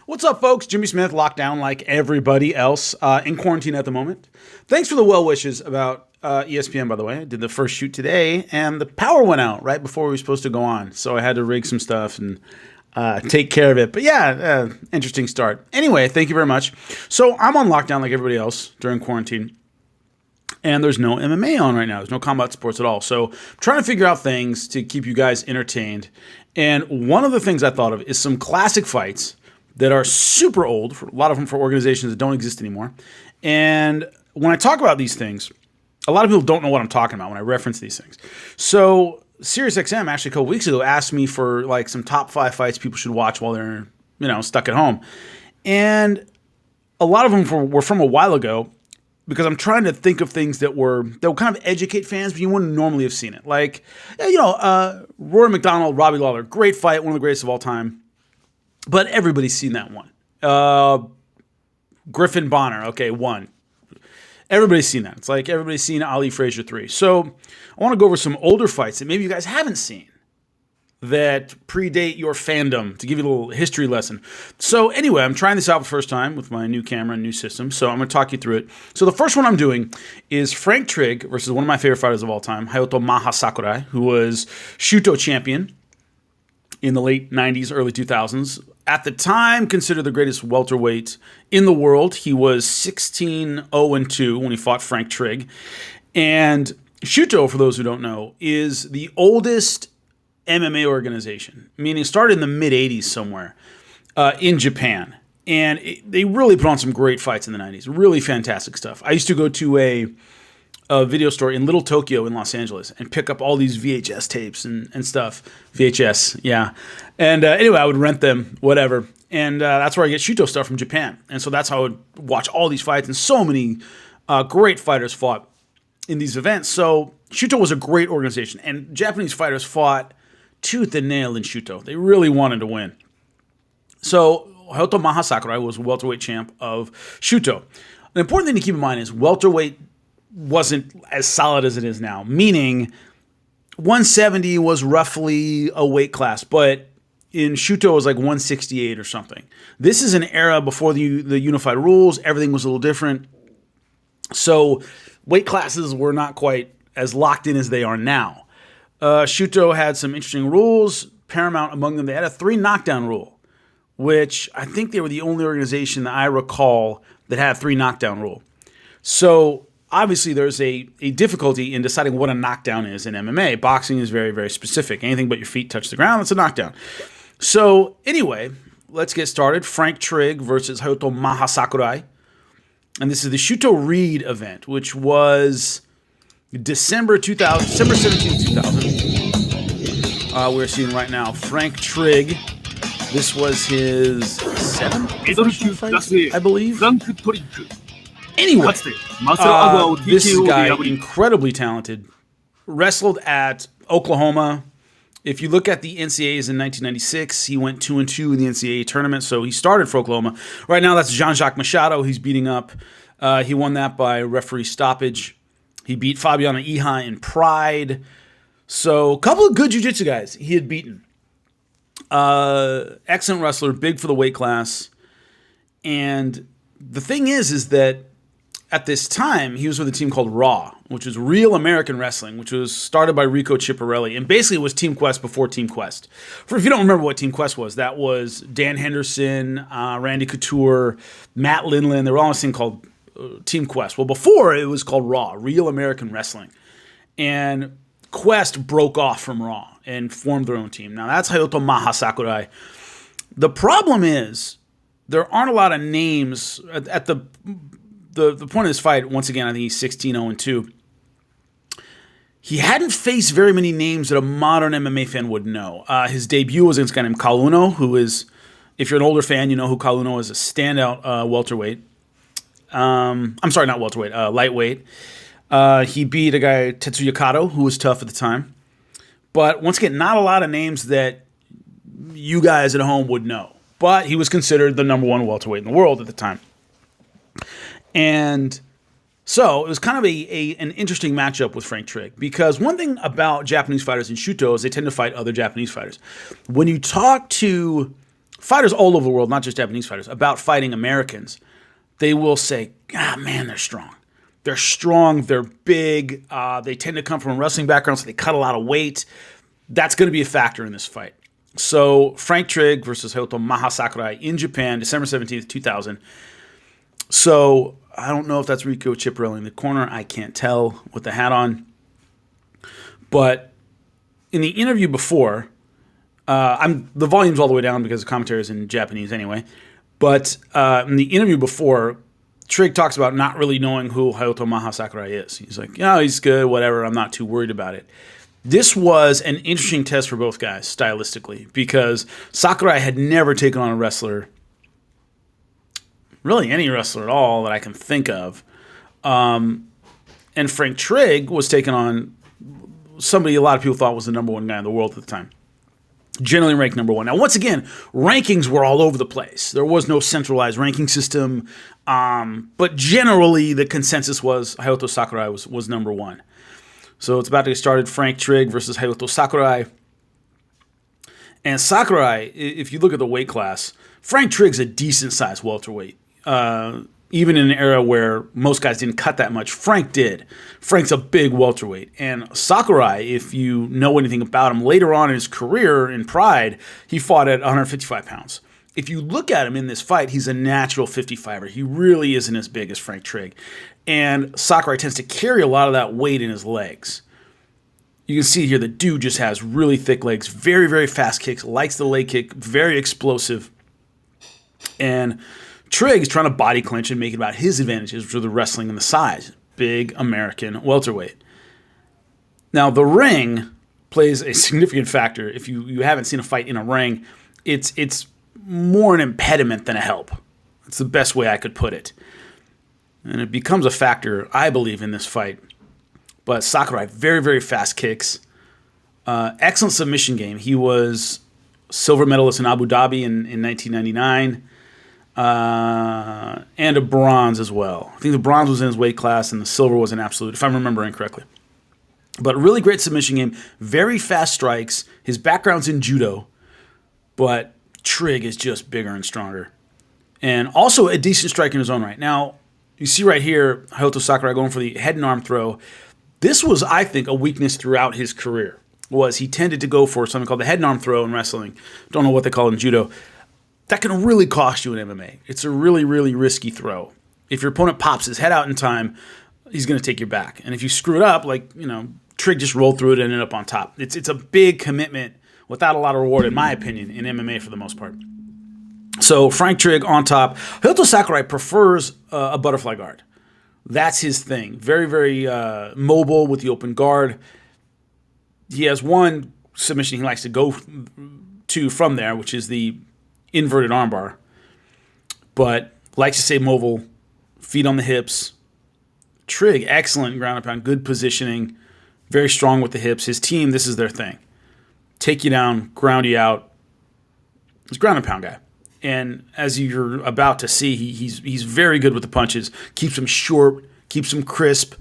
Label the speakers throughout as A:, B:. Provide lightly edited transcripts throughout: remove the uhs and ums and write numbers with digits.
A: What's up, folks? Jimmy Smith, locked down like everybody else, in quarantine at the moment. Thanks for the well wishes about ESPN, by the way. I did the first shoot today, and the power went out right before we were supposed to go on. So I had to rig some stuff and take care of it. But yeah, interesting start. Anyway, thank you very much. So I'm on lockdown like everybody else during quarantine. And there's no MMA on right now. There's no combat sports at all. So I'm trying to figure out things to keep you guys entertained. And one of the things I thought of is some classic fights that are super old, for a lot of them for organizations that don't exist anymore. And when I talk about these things, a lot of people don't know what I'm talking about when I reference these things. So SiriusXM actually a couple weeks ago asked me for like some top 5 fights people should watch while they're, stuck at home. And a lot of them were from a while ago, because I'm trying to think of things that will kind of educate fans, but you wouldn't normally have seen it. Like, Rory McDonald, Robbie Lawler, great fight, one of the greatest of all time. But everybody's seen that one. Griffin Bonner, okay, one. Everybody's seen that. It's like everybody's seen Ali Frazier 3. So I want to go over some older fights that maybe you guys haven't seen that predate your fandom, to give you a little history lesson. So anyway, I'm trying this out for the first time with my new camera and new system, so I'm going to talk you through it. So the first one I'm doing is Frank Trigg versus one of my favorite fighters of all time, Hayato Sakurai, who was Shooto champion in the late 90s, early 2000s. At the time, considered the greatest welterweight in the world. He was 16-0-2 when he fought Frank Trigg. And Shooto, for those who don't know, is the oldest MMA organization, meaning it started in the mid-'80s somewhere in Japan. And they really put on some great fights in the 90s. Really fantastic stuff. I used to go to a video store in Little Tokyo in Los Angeles and pick up all these VHS tapes and stuff. VHS, yeah. And anyway, I would rent them, whatever. And that's where I get Shooto stuff from Japan. And so that's how I would watch all these fights. And so many great fighters fought in these events. So Shooto was a great organization. And Japanese fighters fought tooth and nail in Shooto. They really wanted to win. So Hayato Sakurai was welterweight champ of Shooto. An important thing to keep in mind is welterweight wasn't as solid as it is now, meaning 170 was roughly a weight class, but in Shooto it was like 168 or something. This is an era before the unified rules. Everything was a little different. So weight classes were not quite as locked in as they are now. Shooto had some interesting rules. Paramount among them, they had a 3 knockdown rule, which I think they were the only organization that I recall that had a 3 knockdown rule. So obviously there's a difficulty in deciding what a knockdown is in MMA. Boxing is very, very specific. Anything but your feet touch the ground, that's a knockdown. So anyway, let's get started. Frank Trigg versus Hayato Sakurai. And this is the Shooto Reed event, which was December 17, 2000. We're seeing right now Frank Trigg. This was his 7th fight, I believe. Anyway, this guy, incredibly talented, wrestled at Oklahoma. If you look at the NCAAs in 1996, he went 2-2 in the NCAA tournament, so he started for Oklahoma. Right now, that's JJ Machado he's beating up. He won that by referee stoppage. He beat Fabiano Iha in Pride. So a couple of good jiu-jitsu guys he had beaten. Excellent wrestler, big for the weight class. And the thing is that at this time, he was with a team called Raw, which was Real American Wrestling, which was started by Rico Chiapparelli. And basically it was Team Quest before Team Quest. If you don't remember what Team Quest was, that was Dan Henderson, Randy Couture, Matt Lindland. They were all on this thing called Team Quest. Well, before it was called Raw, Real American Wrestling. And Quest broke off from Raw and formed their own team. Now that's Hayato Sakurai. The problem is there aren't a lot of names at the point of this fight. Once again, I think he's 16-0-2. He hadn't faced very many names that a modern MMA fan would know. His debut was against a guy named Caol Uno, who is, if you're an older fan, you know who Caol Uno is, a standout welterweight. I'm sorry, not welterweight, lightweight. He beat a guy, Tetsuya Kato, who was tough at the time. But once again, not a lot of names that you guys at home would know. But he was considered the number 1 welterweight in the world at the time. And so it was kind of an interesting matchup with Frank Trigg, because one thing about Japanese fighters in Shooto is they tend to fight other Japanese fighters. When you talk to fighters all over the world, not just Japanese fighters, about fighting Americans, they will say, man, they're strong. They're strong, they're big, they tend to come from a wrestling background, so they cut a lot of weight. That's going to be a factor in this fight. So Frank Trigg versus Hayato Sakurai in Japan, December 17th, 2000. So I don't know if that's Rico Chiapparelli in the corner. I can't tell with the hat on. But in the interview before, the volume's all the way down because the commentary is in Japanese anyway. But in the interview before, Trigg talks about not really knowing who Hayato Sakurai is. He's like, he's good, whatever. I'm not too worried about it. This was an interesting test for both guys stylistically because Sakurai had never taken on a wrestler, really any wrestler at all that I can think of. And Frank Trigg was taking on somebody a lot of people thought was the number one guy in the world at the time. Generally ranked number one. Now, once again, rankings were all over the place. There was no centralized ranking system, but generally the consensus was Hayato Sakurai was number one. So it's about to get started. Frank Trigg versus Hayato Sakurai. And Sakurai, if you look at the weight class, Frank Trigg's a decent-sized welterweight. Even in an era where most guys didn't cut that much, Frank did. Frank's a big welterweight. And Sakurai, if you know anything about him, later on in his career in Pride, he fought at 155 pounds. If you look at him in this fight, he's a natural 55er. He really isn't as big as Frank Trigg. And Sakurai tends to carry a lot of that weight in his legs. You can see here the dude just has really thick legs, very, very fast kicks, likes the leg kick, very explosive. And Trigg is trying to body clinch and make it about his advantages, which are the wrestling and the size. Big American welterweight. Now, the ring plays a significant factor. If you haven't seen a fight in a ring, it's more an impediment than a help. It's the best way I could put it. And it becomes a factor, I believe, in this fight. But Sakurai, very, very fast kicks. Excellent submission game. He was silver medalist in Abu Dhabi in 1999. And a bronze as well. I think the bronze was in his weight class and the silver was an absolute, if I'm remembering correctly. But really great submission game. Very fast strikes. His background's in judo. But Trigg is just bigger and stronger. And also a decent striker in his own right. Now, you see right here, Hayato Sakurai going for the head and arm throw. This was, I think, a weakness throughout his career. Was he tended to go for something called the head and arm throw in wrestling. Don't know what they call it in judo. That can really cost you in MMA. It's a really, really risky throw. If your opponent pops his head out in time, he's going to take your back. And if you screw it up, Trigg just rolled through it and ended up on top. It's a big commitment without a lot of reward, in my opinion, in MMA for the most part. So Frank Trigg on top. Hayato Sakurai prefers a butterfly guard. That's his thing. Very, very mobile with the open guard. He has one submission he likes to go to from there, which is the inverted armbar, but likes to stay mobile, feet on the hips. Trigg, excellent ground and pound, good positioning, very strong with the hips. His team, this is their thing. Take you down, ground you out. He's a ground and pound guy. And as you're about to see, he's very good with the punches, keeps them short, keeps them crisp,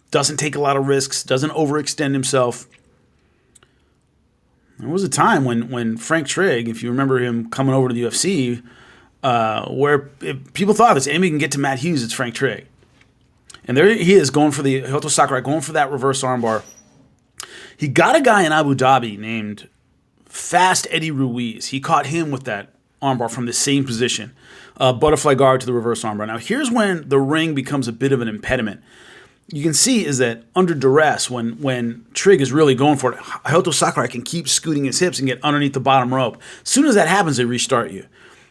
A: doesn't take a lot of risks, doesn't overextend himself. There was a time when Frank Trigg, if you remember him coming over to the UFC, where people thought this, anybody can get to Matt Hughes, it's Frank Trigg. And there he is going for the Hayato Sakurai, going for that reverse armbar. He got a guy in Abu Dhabi named Fast Eddie Ruiz. He caught him with that armbar from the same position. Butterfly guard to the reverse armbar. Now here's when the ring becomes a bit of an impediment. You can see is that under duress, when Trigg is really going for it, Hayato Sakurai can keep scooting his hips and get underneath the bottom rope. As soon as that happens, they restart you.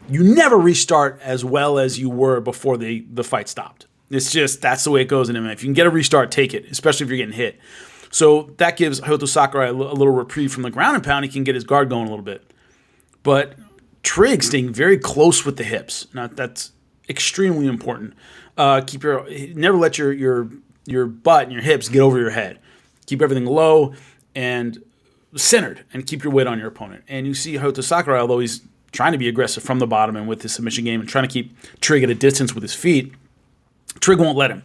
A: You never restart as well as you were before the fight stopped. It's just, that's the way it goes in MMA. If you can get a restart, take it, especially if you're getting hit. So that gives Hayato Sakurai a little reprieve from the ground and pound. He can get his guard going a little bit. But Trigg staying very close with the hips. Now, that's extremely important. Never let your butt and your hips get over your head. Keep everything low and centered and keep your weight on your opponent. And you see Hayato Sakurai, although he's trying to be aggressive from the bottom and with his submission game and trying to keep Trigg at a distance with his feet, Trigg won't let him.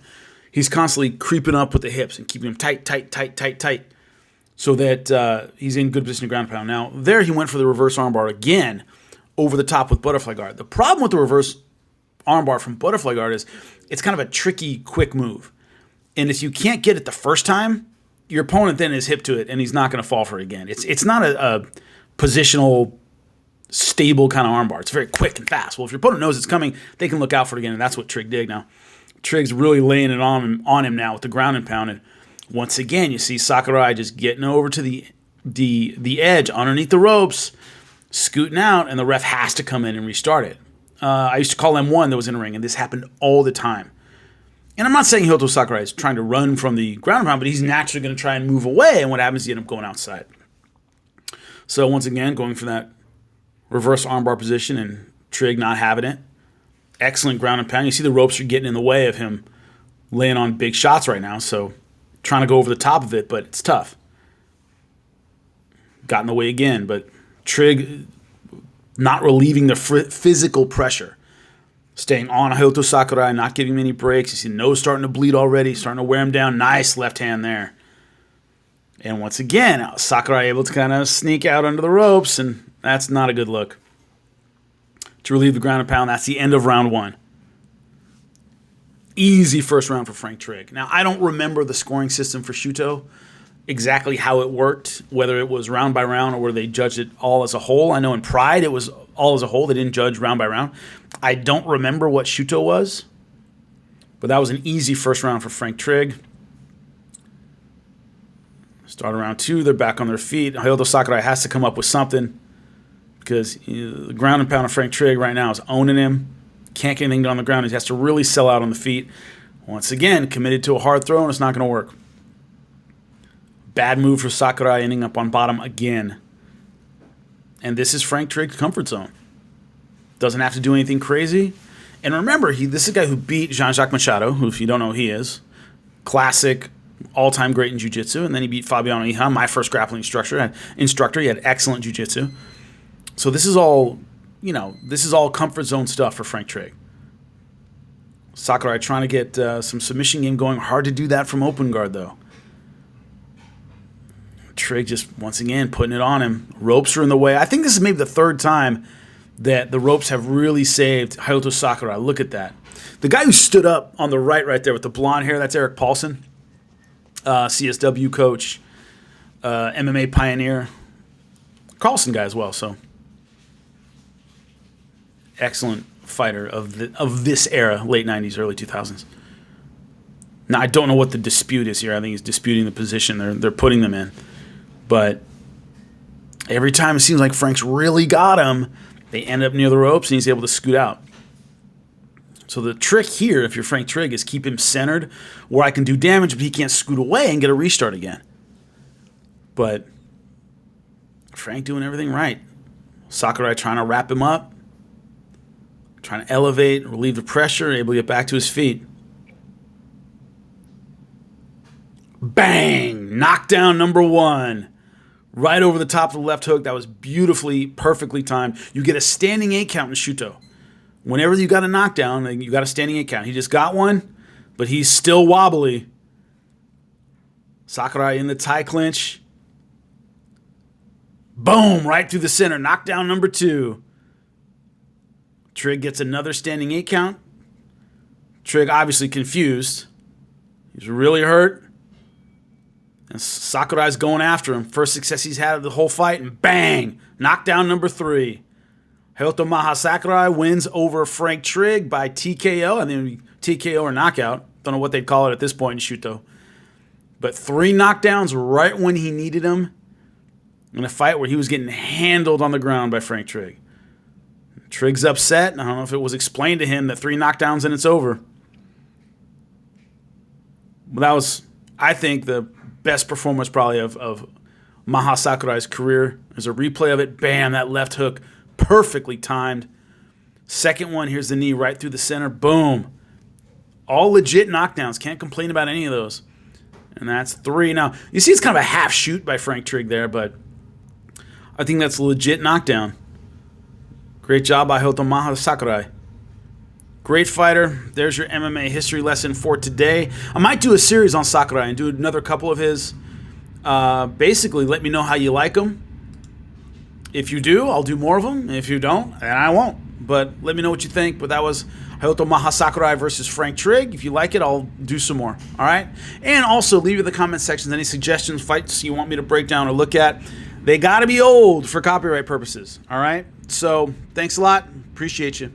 A: He's constantly creeping up with the hips and keeping him tight, so that he's in good position to ground pound. Now, there he went for the reverse armbar again over the top with butterfly guard. The problem with the reverse armbar from butterfly guard is it's kind of a tricky, quick move. And if you can't get it the first time, your opponent then is hip to it, and he's not going to fall for it again. It's not a positional, stable kind of armbar. It's very quick and fast. Well, if your opponent knows it's coming, they can look out for it again, and that's what Trigg did now. Trigg's really laying it on him now with the ground and pound. And once again, you see Sakurai just getting over to the edge underneath the ropes, scooting out, and the ref has to come in and restart it. I used to call M1 that was in the ring, and this happened all the time. And I'm not saying Hayato Sakurai is trying to run from the ground and pound, but he's naturally going to try and move away, and what happens is you end up going outside. So once again, going for that reverse armbar position and Trigg not having it. Excellent ground and pound. You see the ropes are getting in the way of him laying on big shots right now, so trying to go over the top of it, but it's tough. Got in the way again, but Trigg not relieving the physical pressure. Staying on Hayato Sakurai, not giving him any breaks. You see the nose starting to bleed already, starting to wear him down. Nice left hand there. And once again, Sakurai able to kind of sneak out under the ropes, and that's not a good look. To relieve the ground and pound, that's the end of round 1. Easy first round for Frank Trigg. Now, I don't remember the scoring system for Shooto, exactly how it worked, whether it was round by round or whether they judged it all as a whole. I know in Pride it was all as a whole. They didn't judge round by round. I don't remember what Shooto was, but that was an easy first round for Frank Trigg. Start round 2, they're back on their feet. Hayato Sakurai has to come up with something because the ground and pound of Frank Trigg right now is owning him. Can't get anything done on the ground. He has to really sell out on the feet. Once again, committed to a hard throw, and it's not going to work. Bad move for Sakurai, ending up on bottom again. And this is Frank Trigg's comfort zone. Doesn't have to do anything crazy. And remember, this is a guy who beat JJ Machado, who, if you don't know who he is, classic, all-time great in jiu-jitsu. And then he beat Fabiano Iha, my first grappling instructor. He had excellent jiu-jitsu. So this is all, this is all comfort zone stuff for Frank Trigg. Sakurai trying to get some submission game going. Hard to do that from open guard, though. Trigg just, once again, putting it on him. Ropes are in the way. I think this is maybe the third time that the ropes have really saved Hayato Sakurai. Look at that. The guy who stood up on the right there with the blonde hair, that's Eric Paulson, CSW coach, MMA pioneer, Carlson guy as well. So excellent fighter of this era, late 90s, early 2000s. Now, I don't know what the dispute is here. I think he's disputing the position they're putting them in. But every time it seems like Frank's really got him, they end up near the ropes, and he's able to scoot out. So the trick here, if you're Frank Trigg, is keep him centered where I can do damage, but he can't scoot away and get a restart again. But Frank doing everything right. Sakurai trying to wrap him up, trying to elevate, relieve the pressure, able to get back to his feet. Bang! Knockdown number 1. Right over the top of the left hook. That was beautifully, perfectly timed. You get a standing 8 count in Shooto. Whenever you got a knockdown, you got a standing 8 count. He just got one, but he's still wobbly. Sakurai in the tie clinch. Boom! Right through the center. Knockdown number 2. Trigg gets another standing 8 count. Trigg obviously confused. He's really hurt. And Sakurai's going after him. First success he's had of the whole fight, and bang! Knockdown number 3. Hayato Sakurai wins over Frank Trigg by TKO. I think TKO or knockout. Don't know what they'd call it at this point in Shooto. But 3 knockdowns right when he needed them in a fight where he was getting handled on the ground by Frank Trigg. Trigg's upset. I don't know if it was explained to him that 3 knockdowns and it's over. But that was, I think, the best performance probably of Maha Sakurai's career. There's a replay of it. Bam, that left hook. Perfectly timed. Second one, here's the knee right through the center. Boom. All legit knockdowns. Can't complain about any of those. And that's 3. Now, you see it's kind of a half shoot by Frank Trigg there, but I think that's a legit knockdown. Great job by Hayato Sakurai. Great fighter. There's your MMA history lesson for today. I might do a series on Sakurai and do another couple of his. Basically, let me know how you like him. If you do, I'll do more of them. If you don't, then I won't. But let me know what you think. But that was Hayato Sakurai versus Frank Trigg. If you like it, I'll do some more. All right? And also, leave in the comment sections any suggestions, fights you want me to break down or look at. They got to be old for copyright purposes. All right? So, thanks a lot. Appreciate you.